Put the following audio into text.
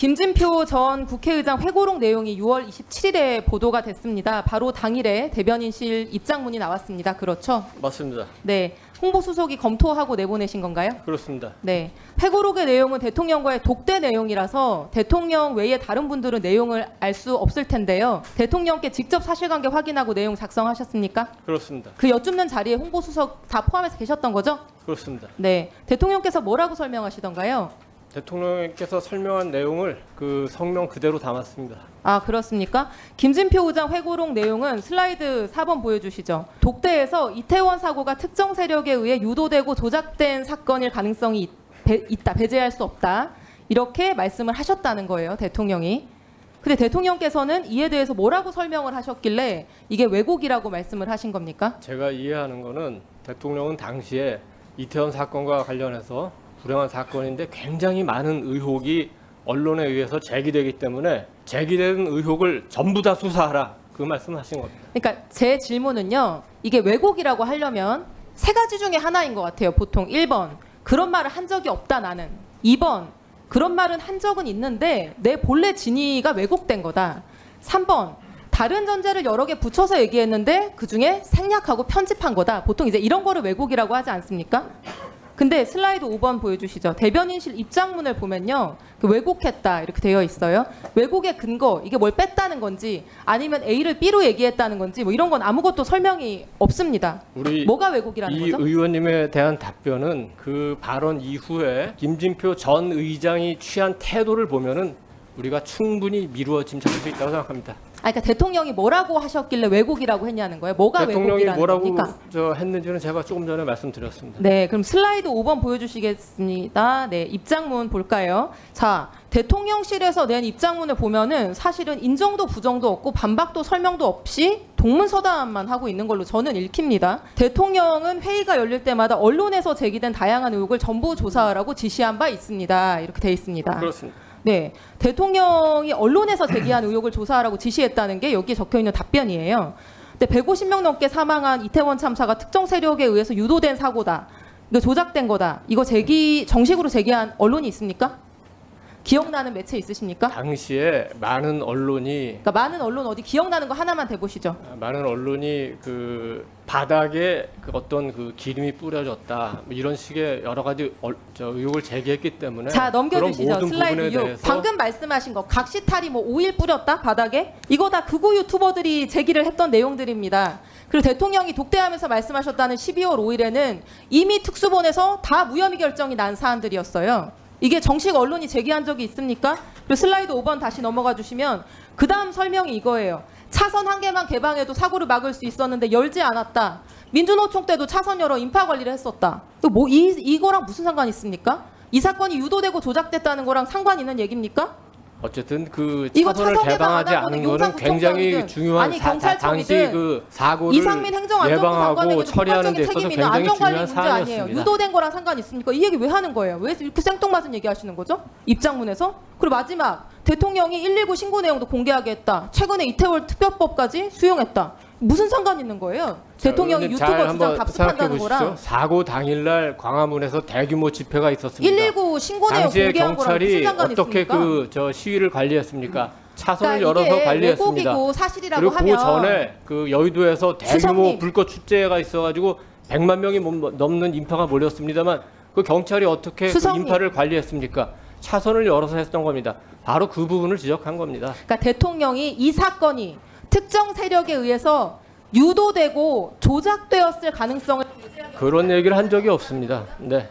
김진표 전 국회의장 회고록 내용이 6월 27일에 보도가 됐습니다. 바로 당일에 대변인실 입장문이 나왔습니다. 그렇죠? 맞습니다. 네. 홍보수석이 검토하고 내보내신 건가요? 그렇습니다. 네. 회고록의 내용은 대통령과의 독대 내용이라서 대통령 외에 다른 분들은 내용을 알 수 없을 텐데요. 대통령께 직접 사실관계 확인하고 내용 작성하셨습니까? 그렇습니다. 그 여쭙는 자리에 홍보수석 다 포함해서 계셨던 거죠? 그렇습니다. 네. 대통령께서 뭐라고 설명하시던가요? 대통령께서 설명한 내용을 그 성명 그대로 담았습니다. 아, 그렇습니까? 김진표 의장 회고록 내용은 슬라이드 4번 보여주시죠. 독대에서 이태원 사고가 특정 세력에 의해 유도되고 조작된 사건일 가능성이 있다. 배제할 수 없다. 이렇게 말씀을 하셨다는 거예요. 대통령이. 근데 대통령께서는 이에 대해서 뭐라고 설명을 하셨길래 이게 왜곡이라고 말씀을 하신 겁니까? 제가 이해하는 거는 대통령은 당시에 이태원 사건과 관련해서 불행한 사건인데 굉장히 많은 의혹이 언론에 의해서 제기되기 때문에 제기된 의혹을 전부 다 수사하라. 그 말씀하신 겁니다. 그러니까 제 질문은요. 이게 왜곡이라고 하려면 세 가지 중에 하나인 것 같아요. 보통 1번 그런 말을 한 적이 없다 나는. 2번 그런 말은 한 적은 있는데 내 본래 진위가 왜곡된 거다. 3번 다른 전제를 여러 개 붙여서 얘기했는데 그중에 생략하고 편집한 거다. 보통 이제 이런 거를 왜곡이라고 하지 않습니까? 근데 슬라이드 5번 보여주시죠. 대변인실 입장문을 보면요. 그 왜곡했다 이렇게 되어 있어요. 왜곡의 근거, 이게 뭘 뺐다는 건지 아니면 A를 B로 얘기했다는 건지 뭐 이런 건 아무것도 설명이 없습니다. 뭐가 왜곡이라는 이 거죠? 의원님에 대한 답변은 그 발언 이후에 김진표 전 의장이 취한 태도를 보면은 우리가 충분히 미루어 짐작할 수 있다고 생각합니다. 그러니까 대통령이 뭐라고 하셨길래 왜곡이라고 했냐는 거예요. 뭐가 대통령이 왜곡이라는 뭐라고 겁니까? 했는지는 제가 조금 전에 말씀드렸습니다. 네, 그럼 슬라이드 5번 보여주시겠습니다. 네, 입장문 볼까요? 자, 대통령실에서 낸 입장문을 보면은 사실은 인정도 부정도 없고 반박도 설명도 없이 동문서답만 하고 있는 걸로 저는 읽힙니다. 대통령은 회의가 열릴 때마다 언론에서 제기된 다양한 의혹을 전부 조사하라고 지시한 바 있습니다. 이렇게 돼 있습니다. 그렇습니다. 네, 대통령이 언론에서 제기한 의혹을 조사하라고 지시했다는 게 여기에 적혀있는 답변이에요. 근데 150명 넘게 사망한 이태원 참사가 특정 세력에 의해서 유도된 사고다. 이거 조작된 거다. 이거 정식으로 제기한 언론이 있습니까? 기억나는 매체 있으십니까? 당시에 많은 언론이 그러니까 많은 언론 어디 기억나는 거 하나만 대보시죠. 많은 언론이 그 바닥에 그 어떤 그 기름이 뿌려졌다 뭐 이런 식의 여러 가지 의혹을 제기했기 때문에 자, 넘겨주시죠. 그런 모든 슬라이드 부분에 6. 대해서 방금 말씀하신 거 각시탈이 뭐 오일 뿌렸다 바닥에 이거 다 극우 유튜버들이 제기를 했던 내용들입니다. 그리고 대통령이 독대하면서 말씀하셨다는 12월 5일에는 이미 특수본에서 다 무혐의 결정이 난 사안들이었어요. 이게 정식 언론이 제기한 적이 있습니까? 그리고 슬라이드 5번 다시 넘어가 주시면 그 다음 설명이 이거예요. 차선 한 개만 개방해도 사고를 막을 수 있었는데 열지 않았다. 민주노총 때도 차선 열어 인파 관리를 했었다. 뭐 이거랑 무슨 상관이 있습니까? 이 사건이 유도되고 조작됐다는 거랑 상관 있는 얘기입니까? 어쨌든 그 이거 차선을 차선 개방하지 않은 거는 굉장히 중요한 당시 그 사고를 이상민 예방하고 처리하는 데 있어서 책임이나 굉장히 안전관리 중요한 문제 아니에요. 사안이었습니다. 유도된 거랑 상관이 있습니까? 이 얘기 왜 하는 거예요? 왜 이렇게 생뚱맞은 얘기 하시는 거죠? 입장문에서? 그리고 마지막 대통령이 119 신고 내용도 공개하게 했다. 최근에 이태원 특별법까지 수용했다. 무슨 상관 있는 거예요? 대통령이 유튜버 주장 답습한다는 거랑 사고 당일날 광화문에서 대규모 집회가 있었습니다. 119 신고 내용 공개한 거랑 무슨 상관이 어떻게 있습니까? 시위를 관리했습니까? 차선을 그러니까 열어서 이게 관리했습니다. 왜곡이고 사실이라고 그리고 하면 그 전에 그 여의도에서 대규모 수석님. 불꽃 축제가 있어가지고 100만 명이 넘는 인파가 몰렸습니다만 그 경찰이 어떻게 그 인파를 관리했습니까? 차선을 열어서 했던 겁니다. 바로 그 부분을 지적한 겁니다. 그러니까 대통령이 이 사건이 특정 세력에 의해서 유도되고 조작되었을 가능성을 그런 얘기를 한 적이 없습니다. 네.